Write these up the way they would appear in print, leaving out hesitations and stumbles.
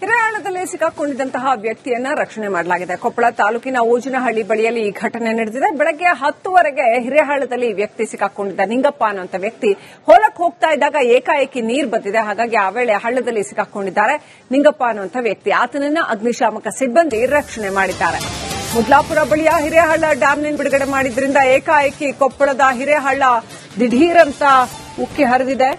ಹಿರೇಹಳ್ಳದಲ್ಲಿ ಸಿಕ್ಕಾಕೊಂಡಿದ್ದಂತಹ ವ್ಯಕ್ತಿಯನ್ನ ರಕ್ಷಣೆ ಮಾಡಲಾಗಿದೆ. ಕೊಪ್ಪಳ ತಾಲೂಕಿನ ಓಜನಹಳ್ಳಿ ಬಳಿಯಲ್ಲಿ ಈ ಘಟನೆ ನಡೆದಿದೆ. ಬೆಳಗ್ಗೆ 10 ಹಿರೇಹಳ್ಳದಲ್ಲಿ ಈ ವ್ಯಕ್ತಿ ಸಿಕ್ಕಾಕೊಂಡಿದ್ದ. ನಿಂಗಪ್ಪ ಅನ್ನುವಂಥ ವ್ಯಕ್ತಿ ಹೊಲಕ್ಕೆ ಹೋಗ್ತಾ ಇದ್ದಾಗ ಏಕಾಏಕಿ ನೀರು ಬಂದಿದೆ. ಹಾಗಾಗಿ ಆ ವೇಳೆ ಹಳ್ಳದಲ್ಲಿ ಸಿಕ್ಕಾಕೊಂಡಿದ್ದಾರೆ ನಿಂಗಪ್ಪ ಅನ್ನುವಂಥ ವ್ಯಕ್ತಿ. ಆತನನ್ನ ಅಗ್ನಿಶಾಮಕ ಸಿಬ್ಬಂದಿ ರಕ್ಷಣೆ ಮಾಡಿದ್ದಾರೆ. ಮುದ್ಲಾಪುರ ಬಳಿಯ ಹಿರೇಹಳ್ಳ ಡ್ಯಾಂನಿಂದ ಬಿಡುಗಡೆ ಮಾಡಿದ್ರಿಂದ ಏಕಾಏಕಿ ಕೊಪ್ಪಳದ ಹಿರೇಹಳ್ಳ ದಿಢೀರಂತ ಉಕ್ಕಿ ಹರಿದಿದೆ.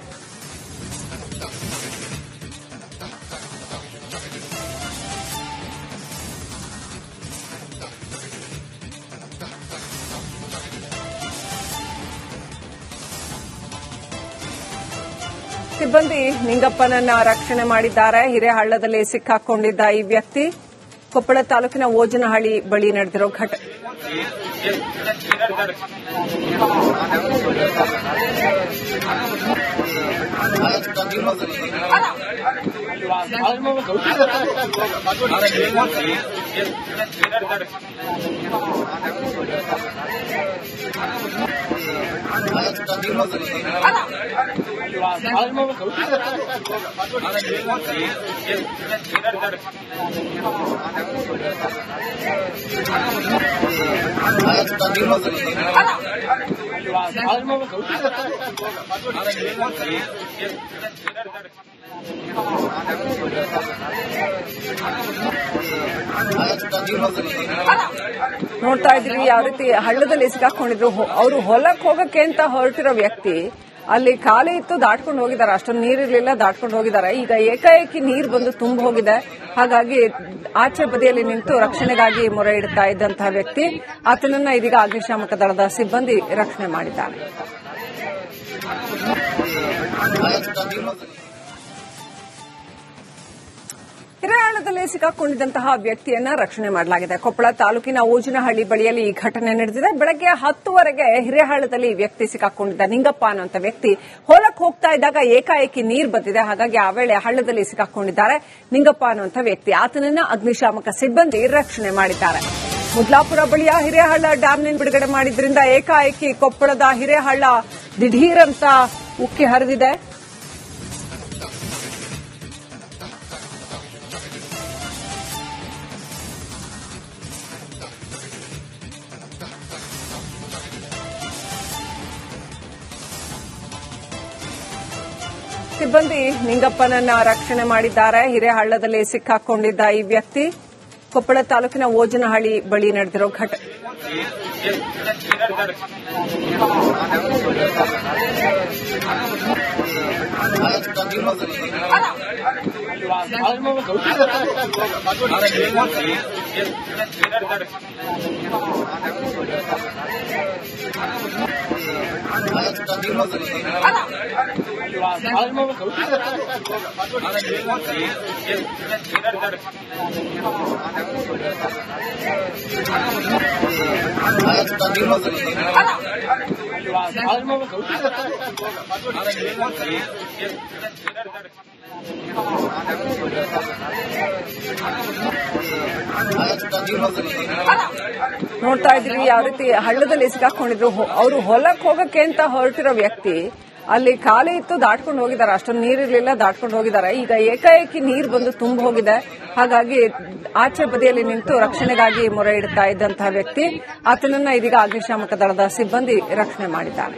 ಸಿಬ್ಬಂದಿ ನಿಂಗಪ್ಪನನ್ನ ರಕ್ಷಣೆ ಮಾಡಿದ್ದಾರೆ. ಹಿರೇಹಳ್ಳದಲ್ಲಿ ಸಿಕ್ಕಾಕೊಂಡಿದ್ದ ಈ ವ್ಯಕ್ತಿ ಕೊಪ್ಪಳ ತಾಲೂಕಿನ ಓಜನಹಳ್ಳಿ ಬಳಿ ನಡೆದಿರೋ ಘಟನೆ. ನೋಡ್ತಾ ಇದ್ರಿ ಯಾವ ರೀತಿ ಹಳ್ಳದಲ್ಲಿ ಸಿಕ್ಕಾಕೊಂಡಿದ್ರು. ಅವರು ಹೊಲಕ್ಕೆ ಹೋಗಕ್ಕೆ ಅಂತ ಹೊರಟಿರೋ ವ್ಯಕ್ತಿ ಅಲ್ಲಿ ಖಾಲಿ ಇತ್ತು, ದಾಟ್ಕೊಂಡು ಹೋಗಿದ್ದಾರೆ. ಅಷ್ಟೊಂದು ನೀರಿರಲಿಲ್ಲ, ದಾಟ್ಕೊಂಡು ಹೋಗಿದ್ದಾರೆ. ಈಗ ಏಕಾಏಕಿ ನೀರು ಬಂದು ತುಂಬ ಹೋಗಿದೆ. ಹಾಗಾಗಿ ಆಚೆ ಬದಿಯಲ್ಲಿ ನಿಂತು ರಕ್ಷಣೆಗಾಗಿ ಮೊರೆ ಇಡ್ತಾ ಇದ್ದಂತಹ ವ್ಯಕ್ತಿ ಆತನನ್ನ ಇದೀಗ ಅಗ್ನಿಶಾಮಕ ದಳದ ಸಿಬ್ಬಂದಿ ರಕ್ಷಣೆ ಮಾಡಿದ್ದಾರೆ. ಹಿರೇಹಳ್ಳದಲ್ಲಿ ಸಿಕ್ಕಾಕೊಂಡಿದ್ದಂತಹ ವ್ಯಕ್ತಿಯನ್ನ ರಕ್ಷಣೆ ಮಾಡಲಾಗಿದೆ. ಕೊಪ್ಪಳ ತಾಲೂಕಿನ ಓಜನಹಳ್ಳಿ ಬಳಿಯಲ್ಲಿ ಈ ಘಟನೆ ನಡೆದಿದೆ. ಬೆಳಗ್ಗೆ 10 ಹಿರೇಹಳ್ಳದಲ್ಲಿ ಈ ವ್ಯಕ್ತಿ ಸಿಕ್ಕಾಕೊಂಡಿದ್ದ. ನಿಂಗಪ್ಪ ಅನ್ನುವಂಥ ವ್ಯಕ್ತಿ ಹೊಲಕ್ಕೆ ಹೋಗ್ತಾ ಇದ್ದಾಗ ಏಕಾಏಕಿ ನೀರು ಬಂದಿದೆ. ಹಾಗಾಗಿ ಆ ವೇಳೆ ಹಳ್ಳದಲ್ಲಿ ಸಿಕ್ಕಾಕೊಂಡಿದ್ದಾರೆ ನಿಂಗಪ್ಪ ಅನ್ನುವಂಥ ವ್ಯಕ್ತಿ. ಆತನನ್ನ ಅಗ್ನಿಶಾಮಕ ಸಿಬ್ಬಂದಿ ರಕ್ಷಣೆ ಮಾಡಿದ್ದಾರೆ. ಮುದ್ಲಾಪುರ ಬಳಿಯ ಹಿರೇಹಳ್ಳ ಡ್ಯಾಂನಿಂದ ಬಿಡುಗಡೆ ಮಾಡಿದ್ರಿಂದ ಏಕಾಏಕಿ ಕೊಪ್ಪಳದ ಹಿರೇಹಳ್ಳ ದಿಢೀರಂತ ಉಕ್ಕಿ ಹರಿದಿದೆ. ಸಿಬ್ಬಂದಿ ನಿಂಗಪ್ಪನನ್ನ ರಕ್ಷಣೆ ಮಾಡಿದ್ದಾರೆ. ಹಿರೇಹಳ್ಳದಲ್ಲಿ ಸಿಕ್ಕಾಕೊಂಡಿದ್ದ ಈ ವ್ಯಕ್ತಿ ಕೊಪ್ಪಳ ತಾಲೂಕಿನ ಓಜನಹಳ್ಳಿ ಬಳಿ ನಡೆದಿರೋ ಘಟನೆ. ನೋಡ್ತಾ ಇದ್ರಿ ಯಾವ ರೀತಿ ಹಳ್ಳದಲ್ಲಿ ಸಿಕ್ಕಾಕೊಂಡಿದ್ರು. ಅವರು ಹೊಲಕ್ಕೆ ಹೋಗಕ್ಕೆ ಅಂತ ಹೊರಟಿರೋ ವ್ಯಕ್ತಿ ಅಲ್ಲಿ ಖಾಲಿ ಇತ್ತು, ದಾಟ್ಕೊಂಡು ಹೋಗಿದ್ದಾರೆ. ಅಷ್ಟೊಂದು ನೀರಿರಲಿಲ್ಲ, ದಾಟ್ಕೊಂಡು ಹೋಗಿದ್ದಾರೆ. ಈಗ ಏಕಾಏಕಿ ನೀರು ಬಂದು ತುಂಬ ಹೋಗಿದೆ. ಹಾಗಾಗಿ ಆಚೆ ಬದಿಯಲ್ಲಿ ನಿಂತು ರಕ್ಷಣೆಗಾಗಿ ಮೊರೆ ಇಡ್ತಾ ಇದ್ದಂತಹ ವ್ಯಕ್ತಿ ಆತನನ್ನ ಇದೀಗ ಅಗ್ನಿಶಾಮಕ ದಳದ ಸಿಬ್ಬಂದಿ ರಕ್ಷಣೆ ಮಾಡಿದ್ದಾರೆ.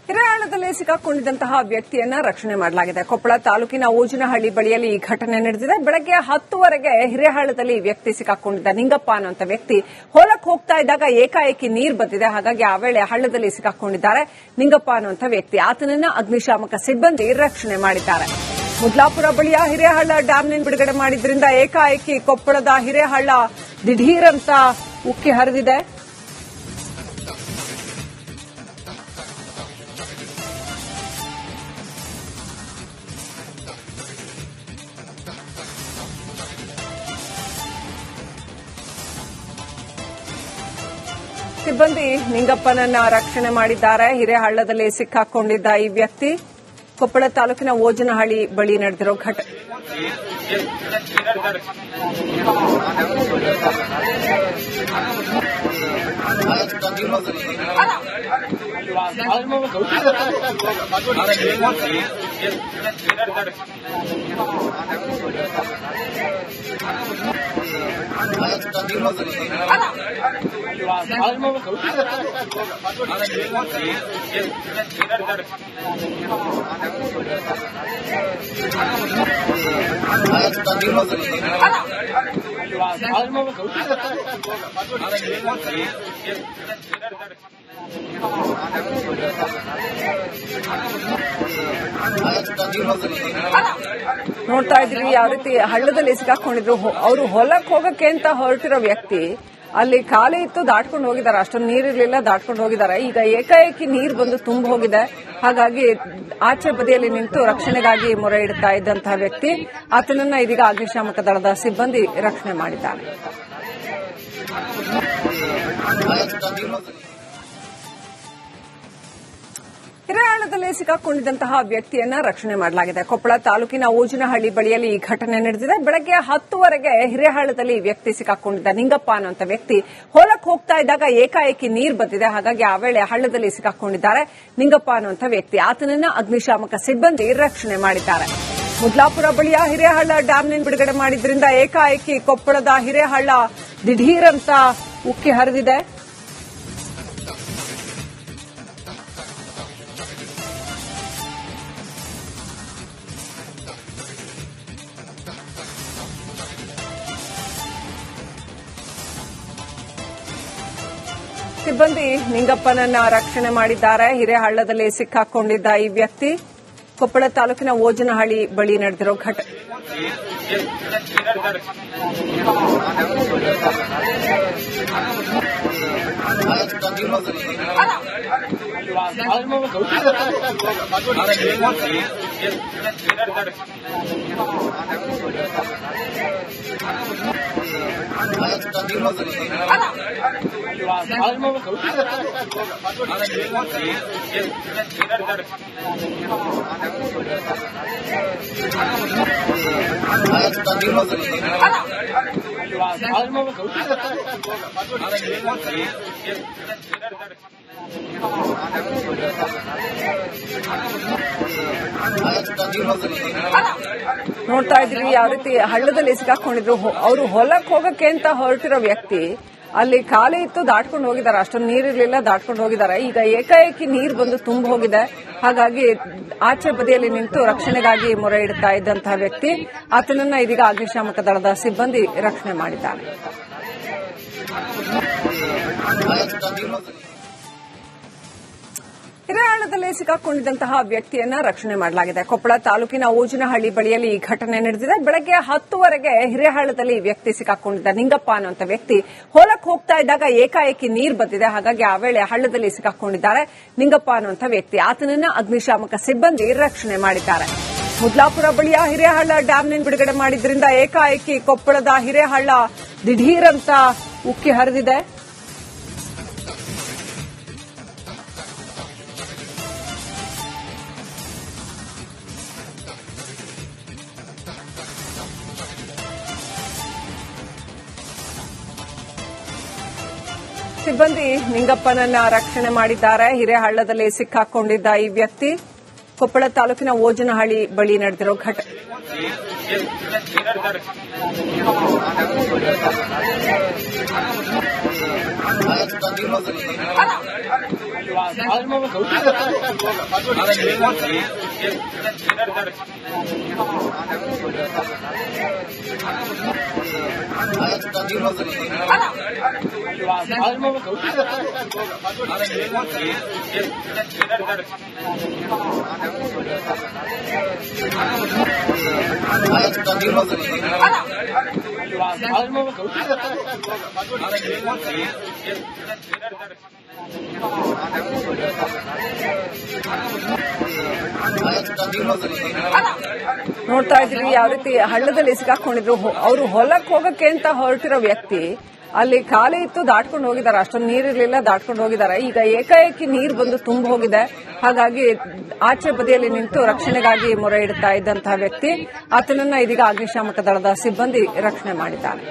ಹಿರೇಹಳ್ಳದಲ್ಲಿ ಸಿಕ್ಕಾಕೊಂಡಿದ್ದಂತಹ ವ್ಯಕ್ತಿಯನ್ನ ರಕ್ಷಣೆ ಮಾಡಲಾಗಿದೆ. ಕೊಪ್ಪಳ ತಾಲೂಕಿನ ಓಜನಹಳ್ಳಿ ಬಳಿಯಲ್ಲಿ ಈ ಘಟನೆ ನಡೆದಿದೆ. ಬೆಳಗ್ಗೆ 10 ಹಿರೇಹಳ್ಳದಲ್ಲಿ ಈ ವ್ಯಕ್ತಿ ಸಿಕ್ಕಾಕೊಂಡಿದ್ದ. ನಿಂಗಪ್ಪ ಅನ್ನುವಂಥ ವ್ಯಕ್ತಿ ಹೊಲಕ್ಕೆ ಹೋಗ್ತಾ ಇದ್ದಾಗ ಏಕಾಏಕಿ ನೀರು ಬಂದಿದೆ. ಹಾಗಾಗಿ ಆ ವೇಳೆ ಹಳ್ಳದಲ್ಲಿ ಸಿಕ್ಕಾಕೊಂಡಿದ್ದಾರೆ ನಿಂಗಪ್ಪ ಅನ್ನುವಂಥ ವ್ಯಕ್ತಿ. ಆತನನ್ನ ಅಗ್ನಿಶಾಮಕ ಸಿಬ್ಬಂದಿ ರಕ್ಷಣೆ ಮಾಡಿದ್ದಾರೆ. ಮುದ್ಲಾಪುರ ಬಳಿಯ ಹಿರೇಹಳ್ಳ ಡ್ಯಾಂನಿಂದ ಬಿಡುಗಡೆ ಮಾಡಿದ್ರಿಂದ ಏಕಾಏಕಿ ಕೊಪ್ಪಳದ ಹಿರೇಹಳ್ಳ ದಿಢೀರಂತ ಉಕ್ಕಿ ಹರಿದಿದೆ. ಸಿಬ್ಬಂದಿ ನಿಂಗಪ್ಪನನ್ನ ರಕ್ಷಣೆ ಮಾಡಿದ್ದಾರೆ. ಹಿರೇಹಳ್ಳದಲ್ಲಿ ಸಿಕ್ಕಾಕೊಂಡಿದ್ದ ಈ ವ್ಯಕ್ತಿ ಕೊಪ್ಪಳ ತಾಲೂಕಿನ ಓಜನಹಳ್ಳಿ ಬಳಿ ನಡೆದಿರೋ ಘಟನೆ. ನೋಡ್ತಾ ಇದ್ರಿ ಯಾವ ರೀತಿ ಹಳ್ಳದಲ್ಲಿ ಸಿಕ್ಕಾಕೊಂಡಿದ್ರು. ಅವರು ಹೊಲಕ್ಕೆ ಹೋಗಕ್ಕೆ ಅಂತ ಹೊರಟಿರೋ ವ್ಯಕ್ತಿ ಅಲ್ಲಿ ಖಾಲಿ ಇತ್ತು, ದಾಟ್ಕೊಂಡು ಹೋಗಿದ್ದಾರೆ. ಅಷ್ಟೊಂದು ನೀರಿರಲಿಲ್ಲ, ದಾಟ್ಕೊಂಡು ಹೋಗಿದ್ದಾರೆ. ಈಗ ಏಕಾಏಕಿ ನೀರು ಬಂದು ತುಂಬ ಹೋಗಿದೆ. ಹಾಗಾಗಿ ಆಚೆ ಬದಿಯಲ್ಲಿ ನಿಂತು ರಕ್ಷಣೆಗಾಗಿ ಮೊರೆ ಇಡ್ತಾ ಇದ್ದಂತಹ ವ್ಯಕ್ತಿ, ಆತನನ್ನ ಇದೀಗ ಅಗ್ನಿಶಾಮಕ ದಳದ ಸಿಬ್ಬಂದಿ ರಕ್ಷಣೆ ಮಾಡಿದ್ದಾರೆ. ಹಿರೇಹಳ್ಳದಲ್ಲಿ ಸಿಕ್ಕಾಕೊಂಡಿದ್ದಂತಹ ವ್ಯಕ್ತಿಯನ್ನ ರಕ್ಷಣೆ ಮಾಡಲಾಗಿದೆ. ಕೊಪ್ಪಳ ತಾಲೂಕಿನ ಓಜನಹಳ್ಳಿ ಬಳಿಯಲ್ಲಿ ಈ ಘಟನೆ ನಡೆದಿದೆ. ಬೆಳಗ್ಗೆ 10:00 ಹಿರೇಹಳ್ಳದಲ್ಲಿ ಈ ವ್ಯಕ್ತಿ ಸಿಕ್ಕಾಕೊಂಡಿದ್ದ. ನಿಂಗಪ್ಪ ಅನ್ನುವಂಥ ವ್ಯಕ್ತಿ ಹೊಲಕ್ಕೆ ಹೋಗ್ತಾ ಇದ್ದಾಗ ಏಕಾಏಕಿ ನೀರು ಬಂದಿದೆ. ಹಾಗಾಗಿ ಆ ವೇಳೆ ಹಳ್ಳದಲ್ಲಿ ಸಿಕ್ಕಾಕೊಂಡಿದ್ದಾರೆ ನಿಂಗಪ್ಪ ಅನ್ನುವಂಥ ವ್ಯಕ್ತಿ. ಆತನನ್ನ ಅಗ್ನಿಶಾಮಕ ಸಿಬ್ಬಂದಿ ರಕ್ಷಣೆ ಮಾಡಿದ್ದಾರೆ. ಮುದ್ಲಾಪುರ ಬಳಿಯ ಹಿರೇಹಳ್ಳ ಡ್ಯಾಂನಿಂದ ಬಿಡುಗಡೆ ಮಾಡಿದ್ರಿಂದ ಏಕಾಏಕಿ ಕೊಪ್ಪಳದ ಹಿರೇಹಳ್ಳ ದಿಢೀರಂತ ಉಕ್ಕಿ ಹರಿದಿದೆ. ಸಿಬ್ಬಂದಿ ನಿಂಗಪ್ಪನನ್ನ ರಕ್ಷಣೆ ಮಾಡಿದ್ದಾರೆ. ಹಿರೇಹಳ್ಳದಲ್ಲಿ ಸಿಕ್ಕಾಕೊಂಡಿದ್ದ ಈ ವ್ಯಕ್ತಿ ಕೊಪ್ಪಳ ತಾಲೂಕಿನ ಓಜನಹಳ್ಳಿ ಬಳಿ ನಡೆದಿರೋ ಘಟನೆ. ನೋಡ್ತಾ ಇದ್ರಿ ಯಾವ ರೀತಿ ಹಳ್ಳದಲ್ಲಿ ಸಿಕ್ಕಾಕೊಂಡಿದ್ರು. ಅವರು ಹೊಲಕ್ಕೆ ಹೋಗಕ್ಕೆ ಅಂತ ಹೊರಟಿರೋ ವ್ಯಕ್ತಿ ಅಲ್ಲಿ ಖಾಲಿ ಇತ್ತು, ದಾಟ್ಕೊಂಡು ಹೋಗಿದ್ದಾರೆ. ಅಷ್ಟೊಂದು ನೀರಿರಲಿಲ್ಲ, ದಾಟ್ಕೊಂಡು ಹೋಗಿದ್ದಾರೆ. ಈಗ ಏಕಾಏಕಿ ನೀರು ಬಂದು ತುಂಬ ಹೋಗಿದೆ. ಹಾಗಾಗಿ ಆಚೆ ಬದಿಯಲ್ಲಿ ನಿಂತು ರಕ್ಷಣೆಗಾಗಿ ಮೊರೆ ಇಡ್ತಾ ಇದ್ದಂತಹ ವ್ಯಕ್ತಿ, ಆತನನ್ನ ಇದೀಗ ಅಗ್ನಿಶಾಮಕ ದಳದ ಸಿಬ್ಬಂದಿ ರಕ್ಷಣೆ ಮಾಡಿದ್ದಾರೆ. ಹಿರೇಹಳ್ಳದಲ್ಲಿ ಸಿಕ್ಕಾಕೊಂಡಿದ್ದಂತಹ ವ್ಯಕ್ತಿಯನ್ನ ರಕ್ಷಣೆ ಮಾಡಲಾಗಿದೆ. ಕೊಪ್ಪಳ ತಾಲೂಕಿನ ಓಜನಹಳ್ಳಿ ಬಳಿಯಲ್ಲಿ ಈ ಘಟನೆ ನಡೆದಿದೆ. ಬೆಳಗ್ಗೆ 10:00 ಹಿರೇಹಳ್ಳದಲ್ಲಿ ಈ ವ್ಯಕ್ತಿ ಸಿಕ್ಕಾಕೊಂಡಿದ್ದ. ನಿಂಗಪ್ಪ ಅನ್ನುವಂಥ ವ್ಯಕ್ತಿ ಹೊಲಕ್ಕೆ ಹೋಗ್ತಾ ಇದ್ದಾಗ ಏಕಾಏಕಿ ನೀರು ಬಂದಿದೆ. ಹಾಗಾಗಿ ಆ ವೇಳೆ ಹಳ್ಳದಲ್ಲಿ ಸಿಕ್ಕಾಕೊಂಡಿದ್ದಾರೆ ನಿಂಗಪ್ಪ ಅನ್ನುವಂಥ ವ್ಯಕ್ತಿ. ಆತನನ್ನ ಅಗ್ನಿಶಾಮಕ ಸಿಬ್ಬಂದಿ ರಕ್ಷಣೆ ಮಾಡಿದ್ದಾರೆ. ಮುದ್ಲಾಪುರ ಬಳಿಯ ಹಿರೇಹಳ್ಳ ಡ್ಯಾಂನಿಂದ ಬಿಡುಗಡೆ ಮಾಡಿದ್ರಿಂದ ಏಕಾಏಕಿ ಕೊಪ್ಪಳದ ಹಿರೇಹಳ್ಳ ದಿಢೀರಂತ ಉಕ್ಕಿ ಹರಿದಿದೆ. ಸಿಬ್ಬಂದಿ ನಿಂಗಪ್ಪನನ್ನ ರಕ್ಷಣೆ ಮಾಡಿದ್ದಾರೆ. ಹಿರೇಹಳ್ಳದಲ್ಲಿ ಸಿಕ್ಕಾಕೊಂಡಿದ್ದ ಈ ವ್ಯಕ್ತಿ ಕೊಪ್ಪಳ ತಾಲೂಕಿನ ಓಜನಹಳ್ಳಿ ಬಳಿ ನಡೆದಿರೋ ಘಟನೆ. ನೋಡ್ತಾ ಇದ್ರಿ ಯಾವ ರೀತಿ ಹಳ್ಳದಲ್ಲಿ ಸಿಕ್ಕಾಕೊಂಡಿದ್ರು. ಅವರು ಹೊಲಕ್ಕೆ ಹೋಗಕ್ಕೆ ಅಂತ ಹೊರಟಿರೋ ವ್ಯಕ್ತಿ ಅಲ್ಲಿ ಖಾಲಿ ಇತ್ತು, ದಾಟ್ಕೊಂಡು ಹೋಗಿದ್ದಾರೆ. ಅಷ್ಟೊಂದು ನೀರಿರಲಿಲ್ಲ, ದಾಟ್ಕೊಂಡು ಹೋಗಿದ್ದಾರೆ. ಈಗ ಏಕಾಏಕಿ ನೀರು ಬಂದು ತುಂಬ ಹೋಗಿದೆ. ಹಾಗಾಗಿ ಆಚೆ ಬದಿಯಲ್ಲಿ ನಿಂತು ರಕ್ಷಣೆಗಾಗಿ ಮೊರೆ ಇಡ್ತಾ ಇದ್ದಂತಹ ವ್ಯಕ್ತಿ, ಆತನನ್ನ ಇದೀಗ ಅಗ್ನಿಶಾಮಕ ದಳದ ಸಿಬ್ಬಂದಿ ರಕ್ಷಣೆ ಮಾಡಿದ್ದಾರೆ.